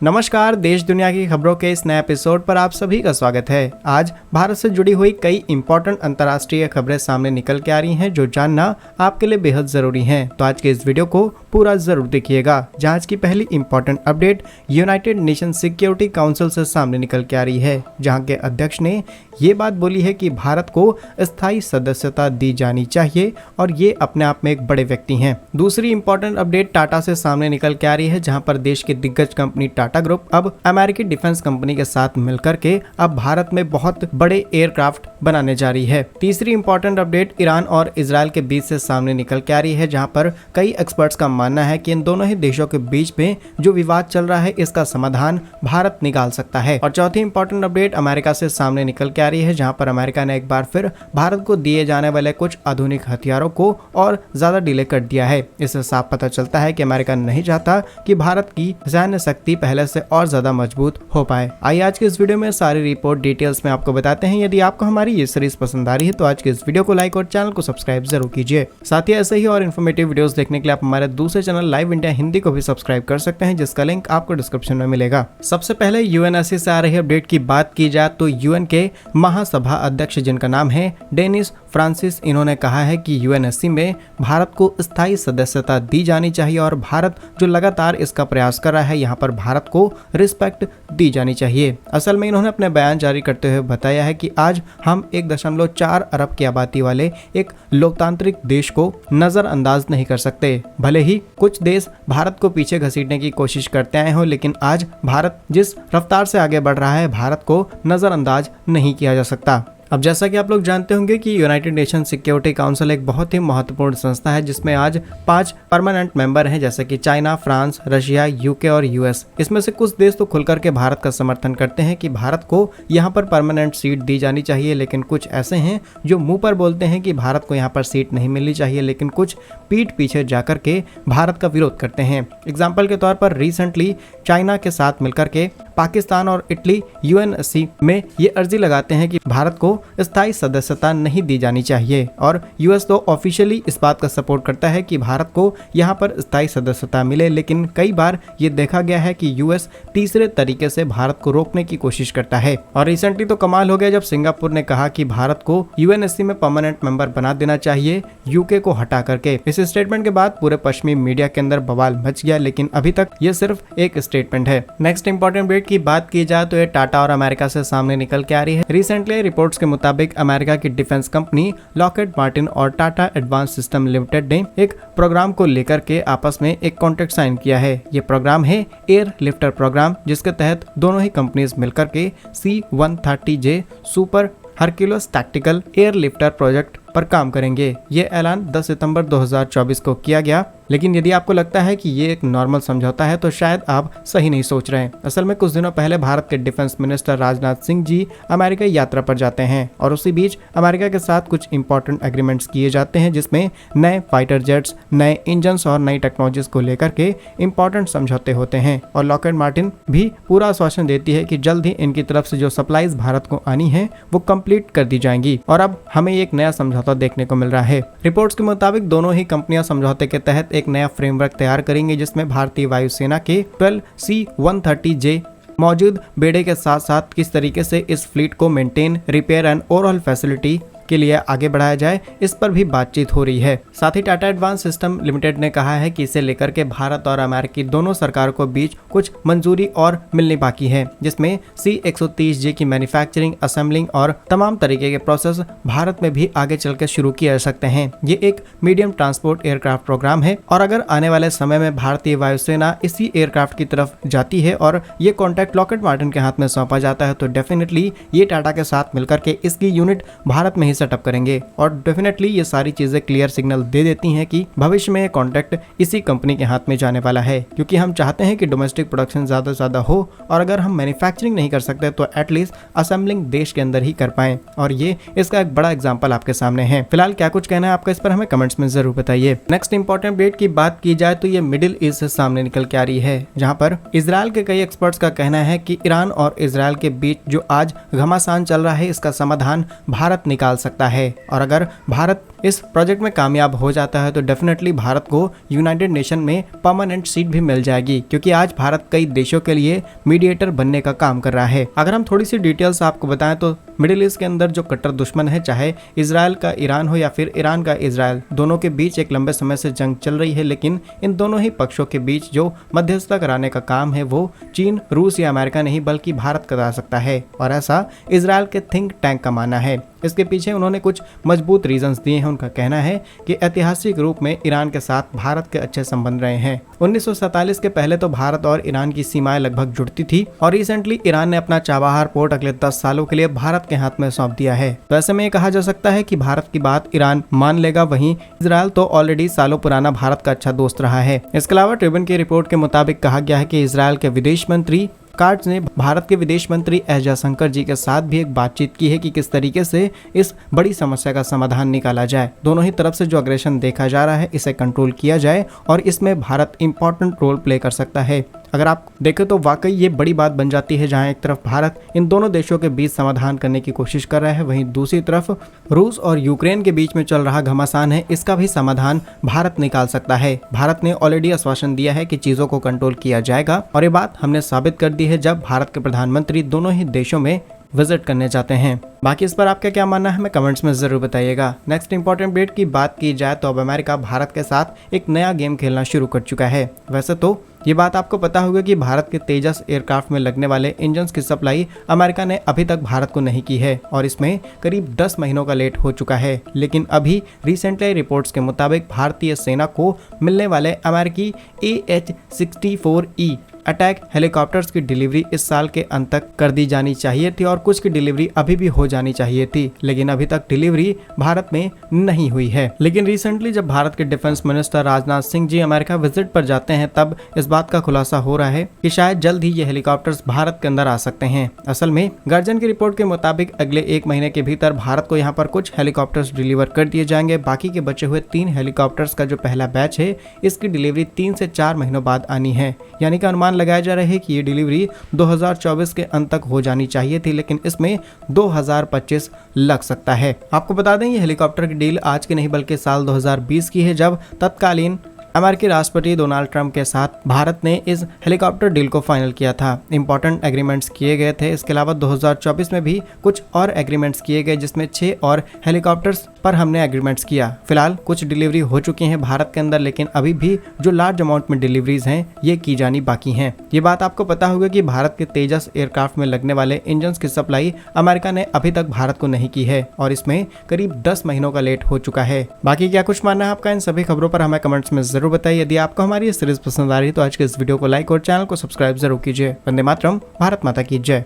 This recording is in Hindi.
नमस्कार, देश दुनिया की खबरों के इस नए एपिसोड पर आप सभी का स्वागत है। आज भारत से जुड़ी हुई कई इंपॉर्टेंट अंतर्राष्ट्रीय खबरें सामने निकल के आ रही हैं जो जानना आपके लिए बेहद जरूरी है। तो आज के इस वीडियो को पूरा जरूर देखिएगा। जहां आज की पहली important update United nation security council से सामने निकल के आ रही है, जहां के अध्यक्ष ने ये बात बोली है कि भारत को स्थायी सदस्यता दी जानी चाहिए और ये अपने आप में एक बड़े व्यक्ति हैं। दूसरी इंपॉर्टेंट अपडेट टाटा से सामने निकल के आ रही है, जहां पर देश की दिग्गज कंपनी टाटा ग्रुप अब अमेरिकी डिफेंस कंपनी के साथ मिलकर के अब भारत में बहुत बड़े एयरक्राफ्ट बनाने जा रही है। तीसरी इंपॉर्टेंट अपडेट ईरान और इजराइल के बीच से सामने निकल के आ रही है, जहां पर कई एक्सपर्ट्स का मानना है कि इन दोनों ही देशों के बीच में जो विवाद चल रहा है इसका समाधान भारत निकाल सकता है। और चौथी इंपॉर्टेंट अपडेट अमेरिका से सामने निकल के आ रही है, जहां पर अमेरिका ने एक बार फिर भारत को दिए जाने वाले कुछ आधुनिक हथियारों को और ज्यादा डिले कर दिया है। इससे साफ पता चलता है कि अमेरिका नहीं चाहता कि भारत की सैन्य शक्ति पहले से और ज्यादा मजबूत हो पाए। आइए आज के इस वीडियो में सारी रिपोर्ट डिटेल्स में आपको बताते हैं। यदि आपको हमारी ये सीरीज पसंद आ रही है तो आज के इस वीडियो को लाइक और चैनल को सब्सक्राइब जरूर कीजिए। साथ ही ऐसे ही और इन्फॉर्मेटिव वीडियोस देखने के लिए आप हमारे दूसरे चैनल लाइव इंडिया हिंदी को भी सब्सक्राइब कर सकते हैं, जिसका लिंक आपको डिस्क्रिप्शन में मिलेगा। सबसे पहले यूएनएससी से आ रही अपडेट की बात की जाए तो यूएन के महासभा अध्यक्ष जिनका नाम है डेनिस फ्रांसिस, इन्होंने कहा है कि यूएनएससी में भारत को स्थायी सदस्यता दी जानी चाहिए और भारत जो लगातार इसका प्रयास कर रहा है यहाँ पर भारत को रिस्पेक्ट दी जानी चाहिए। असल में इन्होंने अपने बयान जारी करते हुए बताया है कि आज हम 1.4 अरब की आबादी वाले एक लोकतांत्रिक देश को नजरअंदाज नहीं कर सकते। भले ही कुछ देश भारत को पीछे घसीटने की कोशिश करते आए हों, लेकिन आज भारत जिस रफ्तार से आगे बढ़ रहा है भारत को नजरअंदाज नहीं किया जा सकता। अब जैसा कि आप लोग जानते होंगे कि यूनाइटेड नेशन सिक्योरिटी काउंसिल एक बहुत ही महत्वपूर्ण संस्था है, जिसमें आज 5 परमानेंट मेंबर हैं, जैसे कि चाइना, फ्रांस, रशिया, यूके और यूएस। इसमें से कुछ देश तो खुलकर के भारत का समर्थन करते हैं कि भारत को यहाँ पर परमानेंट सीट दी जानी चाहिए, लेकिन कुछ ऐसे हैं जो मुंह पर बोलते हैं कि भारत को यहाँ पर सीट नहीं मिलनी चाहिए, लेकिन कुछ पीठ पीछे जाकर के भारत का विरोध करते हैं। एग्जाम्पल के तौर पर रिसेंटली चाइना के साथ मिलकर के पाकिस्तान और इटली यूएनएससी में ये अर्जी लगाते हैं कि भारत को स्थायी सदस्यता नहीं दी जानी चाहिए, और यूएस तो ऑफिशियली इस बात का सपोर्ट करता है कि भारत को यहाँ पर स्थायी सदस्यता मिले, लेकिन कई बार ये देखा गया है कि यूएस तीसरे तरीके से भारत को रोकने की कोशिश करता है। और रिसेंटली तो कमाल हो गया जब सिंगापुर ने कहा कि भारत को यूएनएससी में परमानेंट मेंबर बना देना चाहिए यूके को हटा करके। इस स्टेटमेंट के बाद पूरे पश्चिमी मीडिया के अंदर बवाल मच गया, लेकिन अभी तक ये सिर्फ एक स्टेटमेंट है। नेक्स्ट इंपॉर्टेंट अपडेट की बात की जाए तो ये टाटा और अमेरिका से सामने निकल के आ रही है। रिसेंटली रिपोर्ट्स के मुताबिक अमेरिका की डिफेंस कंपनी लॉकहेड मार्टिन और टाटा एडवांस सिस्टम लिमिटेड ने एक प्रोग्राम को लेकर के आपस में एक कॉन्ट्रैक्ट साइन किया है। ये प्रोग्राम है एयर लिफ्टर प्रोग्राम, जिसके तहत दोनों ही कंपनीज मिलकर के C-130J super Hercules tactical air lifter project पर काम करेंगे। ये ऐलान 10 सितंबर 2024 को किया गया, लेकिन यदि आपको लगता है कि ये एक नॉर्मल समझौता है तो शायद आप सही नहीं सोच रहे हैं। असल में कुछ दिनों पहले भारत के defence minister Rajnath Singh ji America यात्रा पर जाते हैं और उसी बीच अमेरिका के साथ कुछ इंपॉर्टेंट एग्रीमेंट्स किए जाते हैं, जिसमें नए फाइटर जेट्स, नए इंजन्स और नई टेक्नोलॉजीज को लेकर के इंपॉर्टेंट समझौते होते हैं। और लॉकहेड मार्टिन भी पूरा आश्वासन देती है कि जल्द ही इनकी तरफ से जो सप्लाईज भारत को आनी है वो कंप्लीट कर दी जाएंगी, और अब हमें एक नया समझौता देखने को मिल रहा है। रिपोर्ट्स के मुताबिक दोनों ही कंपनियां समझौते के तहत एक नया फ्रेमवर्क तैयार करेंगी, जिसमें भारतीय वायुसेना के 12 C-130J मौजूद बेड़े के साथ साथ किस तरीके से इस फ्लीट को maintain, repair and overall facility के लिए आगे बढ़ाया जाए, इस पर भी बातचीत हो रही है। साथ ही टाटा एडवांस सिस्टम लिमिटेड ने कहा है कि इसे लेकर के भारत और अमेरिकी दोनों सरकारों के बीच कुछ मंजूरी और मिलनी बाकी है, जिसमें C-130J की मैन्युफैक्चरिंग, असेंबलिंग और तमाम तरीके के प्रोसेस भारत में भी आगे चल के शुरू किए जा सकते हैं। ये एक मीडियम ट्रांसपोर्ट एयरक्राफ्ट प्रोग्राम है, और अगर आने वाले समय में भारतीय वायुसेना इसी एयरक्राफ्ट की तरफ जाती है और ये कॉन्ट्रैक्ट लॉकहेड मार्टिन के हाथ में सौंपा जाता है तो डेफिनेटली ये टाटा के साथ मिलकर के इसकी यूनिट भारत में सेटअप करेंगे, और डेफिनेटली ये सारी चीजें क्लियर सिग्नल दे देती हैं कि भविष्य में कॉन्ट्रैक्ट इसी कंपनी के हाथ में जाने वाला है, क्योंकि हम चाहते हैं कि डोमेस्टिक प्रोडक्शन ज्यादा से ज्यादा हो, और अगर हम मैन्युफैक्चरिंग नहीं कर सकते तो एटलीस्ट असेंबलिंग देश के अंदर ही कर पाएं, और ये इसका एक बड़ा एग्जांपल आपके सामने है। फिलहाल क्या कुछ कहना है आपका इस पर हमें कमेंट्स में जरूर बताइए। नेक्स्ट इंपॉर्टेंट अपडेट की बात की जाए तो ये मिडिल ईस्ट से सामने निकल के आ रही है, जहाँ पर इजराइल के कई एक्सपर्ट्स का कहना है कि ईरान और इजराइल के बीच जो आज घमासान चल रहा है इसका समाधान भारत निकाल सकता है, और अगर भारत इस प्रोजेक्ट में कामयाब हो जाता है तो डेफिनेटली भारत को यूनाइटेड नेशन में परमानेंट सीट भी मिल जाएगी, क्योंकि आज भारत कई देशों के लिए मीडिएटर बनने का काम कर रहा है। अगर हम थोड़ी सी डिटेल्स आपको बताएं तो मिडिल ईस्ट के अंदर जो कट्टर दुश्मन है, चाहे इजराइल का ईरान हो या फिर ईरान का इजराइल, दोनों के बीच एक लंबे समय से जंग चल रही है, लेकिन इन दोनों ही पक्षों के बीच जो मध्यस्थता कराने का काम है वो चीन, रूस या अमेरिका नहीं बल्कि भारत करा सकता है, और ऐसा इजराइल के थिंक टैंक का मानना है। इसके पीछे उन्होंने कुछ मजबूत रीजंस दिए हैं। उनका कहना है कि ऐतिहासिक रूप में ईरान के साथ भारत के अच्छे संबंध रहे हैं। 1947 के पहले तो भारत और ईरान की सीमाएं लगभग जुड़ती थी, और रिसेंटली ईरान ने अपना चाबहार पोर्ट अगले 10 सालों के लिए भारत के हाथ में सौंप दिया है। तो ऐसे में ये कहा जा सकता है कि भारत की बात ईरान मान लेगा। वहीं इजराइल तो ऑलरेडी सालों पुराना भारत का अच्छा दोस्त रहा है। इसके अलावा ट्रिब्यून की रिपोर्ट के मुताबिक कहा गया है कि इजराइल के विदेश मंत्री कार्ट्स ने भारत के विदेश मंत्री एस जयशंकर जी के साथ भी एक बातचीत की है कि किस तरीके से इस बड़ी समस्या का समाधान निकाला जाए। दोनों ही तरफ से जो अग्रेशन देखा जा रहा है इसे कंट्रोल किया जाए, और इसमें भारत इंपॉर्टेंट रोल प्ले कर सकता है। अगर आप देखें तो वाकई ये बड़ी बात बन जाती है, जहां एक तरफ भारत इन दोनों देशों के बीच समाधान करने की कोशिश कर रहा है, वहीं दूसरी तरफ रूस और यूक्रेन के बीच में चल रहा घमासान है, इसका भी समाधान भारत निकाल सकता है। भारत ने ऑलरेडी आश्वासन दिया है कि चीजों को कंट्रोल किया जाएगा, और ये बात हमने साबित कर दी है जब भारत के प्रधानमंत्री दोनों ही देशों में विजिट करने जाते हैं। बाकी इस पर आपका क्या मानना है हमें कमेंट्स में जरूर बताइएगा। नेक्स्ट इंपॉर्टेंट अपडेट की बात की जाए तो अब अमेरिका भारत के साथ एक नया गेम खेलना शुरू कर चुका है। वैसे तो ये बात आपको पता होगा कि भारत के तेजस एयरक्राफ्ट में लगने वाले इंजन्स की सप्लाई अमेरिका ने अभी तक भारत को नहीं की है, और इसमें करीब 10 महीनों का लेट हो चुका है। लेकिन अभी रिसेंटली रिपोर्ट्स के मुताबिक भारतीय सेना को मिलने वाले अमेरिकी AH-64E अटैक हेलीकॉप्टर्स की डिलीवरी इस साल के अंत तक कर दी जानी चाहिए थी, और कुछ की डिलीवरी अभी भी हो जानी चाहिए थी, लेकिन अभी तक डिलीवरी भारत में नहीं हुई है। लेकिन रिसेंटली जब भारत के defence minister Rajnath Singh ji America visit पर जाते हैं तब इस बात का खुलासा हो रहा है कि शायद जल्द ही ये हेलीकॉप्टर्स भारत के अंदर आ सकते हैं। असल में गार्जियन की रिपोर्ट के मुताबिक अगले 1 महीने के भीतर भारत को यहाँ पर कुछ हेलीकॉप्टर्स डिलीवर कर दिए जाएंगे। बाकी के बचे हुए 3 हेलीकॉप्टर्स का जो पहला बैच है इसकी डिलीवरी 3 से 4 महीनों बाद आनी है, यानी कि अनुमान लगाया जा रहा है कि ये डिलीवरी 2024 के अंत तक हो जानी चाहिए थी, लेकिन इसमें 2025 लग सकता है। आपको बता दें ये हेलीकॉप्टर की डील आज की नहीं बल्कि साल 2020 की है, जब तत्कालीन अमेरिकी राष्ट्रपति डोनाल्ड ट्रंप के साथ भारत ने इस हेलीकॉप्टर डील को फाइनल किया था। इंपॉर्टेंट एग्रीमेंट्स किए गए थे। इसके अलावा 2024 में भी कुछ और एग्रीमेंट्स किए गए, जिसमें 6 और हेलीकॉप्टर्स पर हमने एग्रीमेंट्स किया। फिलहाल कुछ डिलीवरी हो चुकी हैं भारत के अंदर, लेकिन अभी भी जो लार्ज अमाउंट में डिलीवरीज हैं ये की जानी बाकी हैं। ये बात आपको पता होगा कि भारत के तेजस एयरक्राफ्ट में लगने वाले इंजन की सप्लाई अमेरिका ने अभी तक भारत को नहीं की है, और इसमें करीब 10 महीनों का लेट हो चुका है। बाकी क्या कुछ मानना है आपका इन सभी खबरों पर हमें कमेंट्स में जरूर बताइए। यदि आपको हमारी ये सीरीज पसंद आ रही है तो आज के इस वीडियो को लाइक और चैनल को सब्सक्राइब जरूर कीजिए। वंदे मातरम, भारत माता की जय।